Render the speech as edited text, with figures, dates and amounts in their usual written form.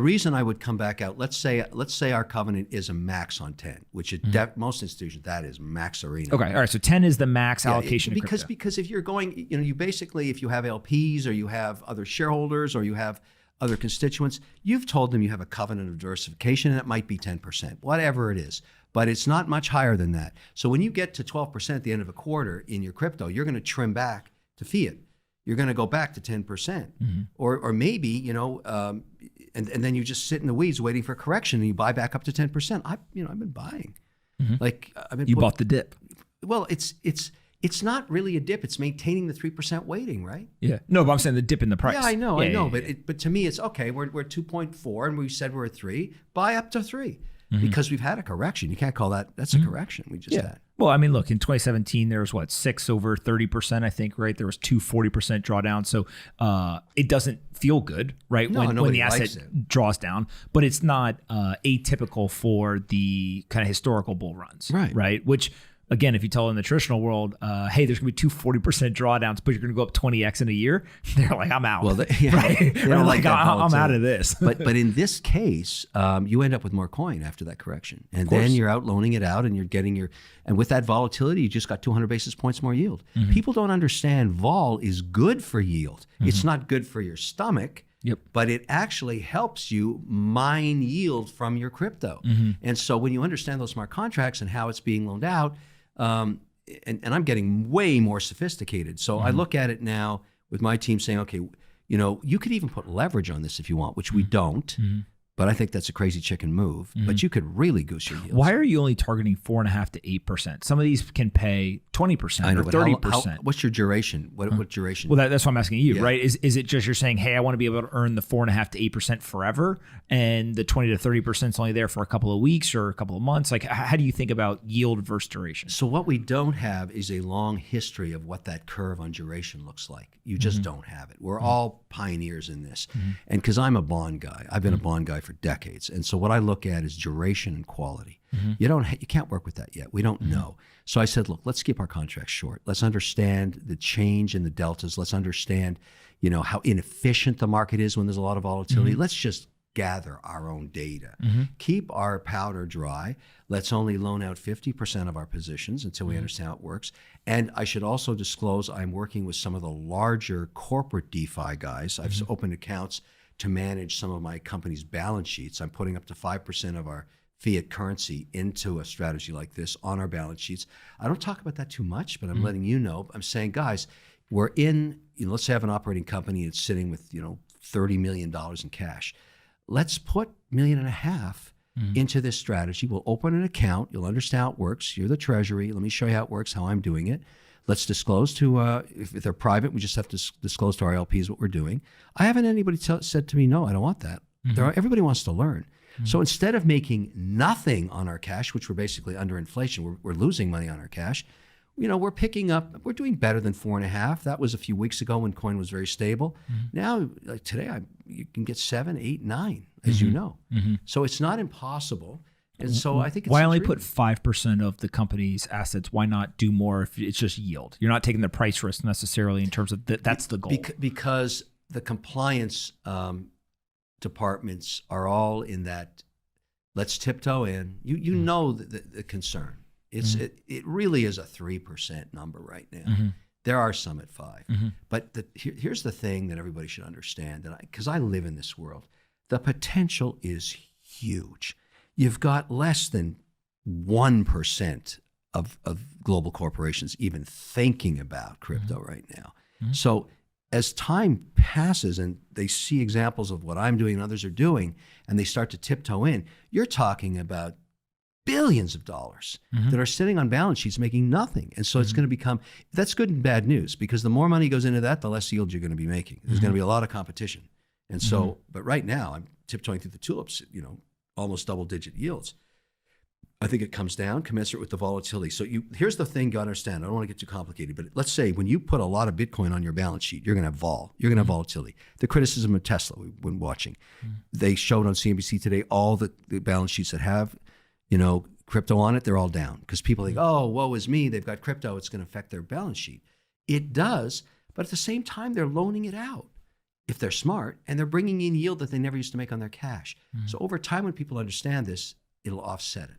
The reason I would come back out, let's say our covenant is a max on 10, which is most institutions, that is max arena. Okay. All right. So 10 is the max allocation. Because if you're going, you basically, if you have LPs or you have other shareholders or you have other constituents, you've told them you have a covenant of diversification and it might be 10%, whatever it is, but it's not much higher than that. So when you get to 12% at the end of a quarter in your crypto, you're going to trim back to fiat. You're going to go back to 10%, or maybe, and then you just sit in the weeds waiting for a correction and you buy back up to 10%. I've been buying. You bought the dip. Well, it's not really a dip. It's maintaining the 3% weighting, right? Yeah. No, but I'm saying the dip in the price. Yeah, I know. But to me, it's okay. We're 2.4 and we said we're at 3. Buy up to 3 because we've had a correction. You can't call that's a correction. We just had. Well, I mean, look, in 2017, there was 6 over 30%, I think, right? There was 2 40% drawdown. So it doesn't feel good, right? No, when the asset draws down, but it's not atypical for the kind of historical bull runs, right? Which, again, if you tell in the traditional world, hey, there's going to be 2 40% drawdowns, but you're going to go up 20x in a year, they're like, I'm out. Well, right? They don't like that I'm out of this. but in this case, you end up with more coin after that correction. And then you're out loaning it out and you're getting and with that volatility, you just got 200 basis points more yield. People don't understand vol is good for yield. It's not good for your stomach. But it actually helps you mine yield from your crypto. And so when you understand those smart contracts and how it's being loaned out, and I'm getting way more sophisticated. So I look at it now with my team saying, okay, you could even put leverage on this if you want, which we don't. But I think that's a crazy chicken move. But you could really goose your yields. Why are you only targeting 4.5% to 8%? Some of these can pay 20% or 30%. What's your duration? What duration? Well, that's what I'm asking you, right? Is it just you're saying, hey, I want to be able to earn the 4.5% to 8% forever, and the 20 to 30% is only there for a couple of weeks or a couple of months? Like, how do you think about yield versus duration? So what we don't have is a long history of what that curve on duration looks like. You just don't have it. We're all pioneers in this, and because I'm a bond guy, I've been a bond guy for decades, and so what I look at is duration and quality. You can't work with that yet. We don't know. So I said, look, let's keep our contracts short. Let's understand the change in the deltas. Let's understand, how inefficient the market is when there's a lot of volatility. Let's just gather our own data. Keep our powder dry. Let's only loan out 50% of our positions until we understand how it works. And I should also disclose I'm working with some of the larger corporate DeFi guys. I've opened accounts to manage some of my company's balance sheets. I'm putting up to 5% of our fiat currency into a strategy like this on our balance sheets. I don't talk about that too much, but I'm letting you know. I'm saying, guys, we're in, let's say I have an operating company that's sitting with, $30 million in cash. Let's put $1.5 million into this strategy. We'll open an account. You'll understand how it works. You're the treasury. Let me show you how it works, how I'm doing it. Let's disclose to, if they're private, we just have to disclose to our LPs what we're doing. I haven't anybody said to me, no, I don't want that. Everybody wants to learn. So instead of making nothing on our cash, which we're basically under inflation, we're losing money on our cash, we're picking up, we're doing better than 4.5. That was a few weeks ago when coin was very stable. Now, like today, you can get 7, 8, 9, as you know. So it's not impossible. And so I think it's why only put 5% of the company's assets? Why not do more if it's just yield? You're not taking the price risk necessarily in terms of that's the goal. Because the compliance departments are all in that, let's tiptoe in. You know the concern. It really is a 3% number right now. There are some at 5. But here's the thing that everybody should understand, because I live in this world, the potential is huge. You've got less than 1% of global corporations even thinking about crypto right now. So as time passes and they see examples of what I'm doing and others are doing, and they start to tiptoe in, you're talking about billions of dollars that are sitting on balance sheets making nothing. And so it's going to become, that's good and bad news, because the more money goes into that, the less yield you're going to be making. There's going to be a lot of competition. And so, but right now I'm tiptoeing through the tulips, almost double-digit yields. I think it comes down commensurate with the volatility. So here's the thing you gotta understand. I don't want to get too complicated, but let's say when you put a lot of Bitcoin on your balance sheet, you're going to have vol. You're going to have volatility. The criticism of Tesla we've been watching. They showed on CNBC today all the balance sheets that have, crypto on it. They're all down because people think, oh, woe is me. They've got crypto. It's going to affect their balance sheet. It does, but at the same time, they're loaning it out. if they're smart, and they're bringing in yield that they never used to make on their cash. So over time, when people understand this, it'll offset it.